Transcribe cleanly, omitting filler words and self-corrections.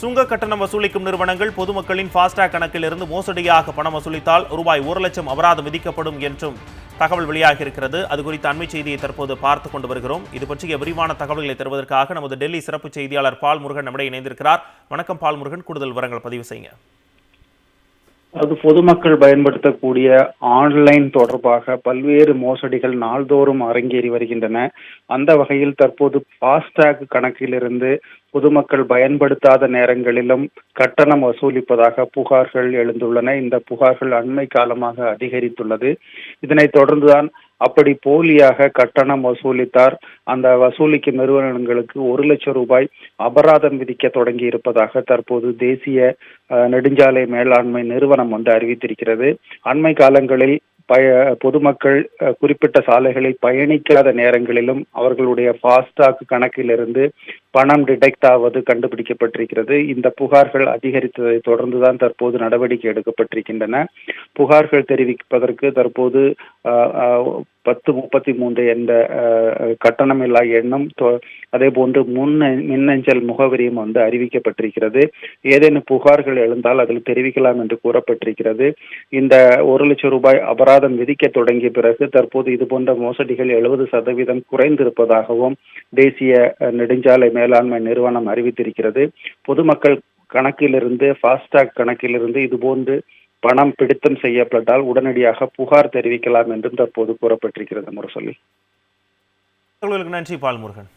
சுங்க கட்டணம் வசூலிக்கும் நிறுவனங்கள் பொதுமக்களின் ஃபாஸ்டாக் கணக்கில் இருந்து மோசடியாக பணம் வசூலித்தால் ரூபாய் 1,00,000 அபராதம் விதிக்கப்படும் என்றும் தகவல் வெளியாகி இருக்கிறது. அது குறித்த அண்மை செய்தியை தற்போது பார்த்துக் கொண்டு வருகிறோம். இது பற்றிய விரிவான தகவல்களை தருவதற்காக நமது டெல்லி சிறப்பு செய்தியாளர் பால்முருகன் நம்மிடையே இணைந்திருக்கிறார். வணக்கம் பால்முருகன், கூடுதல் விவரங்கள் பதிவு செய்யுங்க. அது பொதுமக்கள் பயன்படுத்தக்கூடிய ஆன்லைன் தொடர்பாக பல்வேறு மோசடிகள் நாள்தோறும் அரங்கேறி வருகின்றன. அந்த வகையில் தற்போது ஃபாஸ்டாக் கணக்கிலிருந்து பொதுமக்கள் பயன்படுத்தாத நேரங்களிலும் கட்டணம் வசூலிப்பதாக புகார்கள் எழுந்துள்ளன. இந்த புகார்கள் அண்மை காலமாக அதிகரித்துள்ளது. இதனைத் தொடர்ந்துதான் அப்படி போலியாக கட்டணம் வசூலித்தார் அந்த வசூலிக்கும் நிறுவனங்களுக்கு 1,00,000 ரூபாய் அபராதம் விதிக்க தொடங்கி இருப்பதாக தற்போது தேசிய நெடுஞ்சாலை மேலாண்மை நிறுவனம் அறிவித்திருக்கிறது. அண்மை காலங்களில் பொதுமக்கள் குறிப்பிட்ட சாலைகளில் பயணிக்காத நேரங்களிலும் அவர்களுடைய ஃபாஸ்டாக் கணக்கிலிருந்து பணம் டிடெக்ட் ஆவது கண்டுபிடிக்கப்பட்டிருக்கிறது. இந்த புகார்கள் அதிகரித்ததை தொடர்ந்துதான் தற்போது நடவடிக்கை எடுக்கப்பட்டிருக்கின்றன. புகார்கள் தெரிவிப்பதற்கு தற்போது 1033 என்ற கட்டணமில்லா எண்ணும் அதே போன்று மின்னஞ்சல் முகவரியும் அறிவிக்கப்பட்டிருக்கிறது. ஏதேனும் புகார்கள் எழுந்தால் அதில் தெரிவிக்கலாம் என்று கூறப்பட்டிருக்கிறது. இந்த 1,00,000 ரூபாய் அபராதம் விதிக்க தொடங்கிய பிறகு தற்போது இதுபோன்ற மோசடிகள் 70% குறைந்திருப்பதாகவும் தேசிய நெடுஞ்சாலை மேலாண்மை நிறுவனம் அறிவித்திருக்கிறது. பொதுமக்கள் கணக்கிலிருந்து ஃபாஸ்டாக் கணக்கிலிருந்து இதுபோன்று பணம் பிடித்தம் செய்யப்பட்டால் உடனடியாக புகார் தெரிவிக்கலாம் என்றும் தற்போது கூறப்பட்டிருக்கிறது. முரசொலி. நன்றி பால்முருகன்.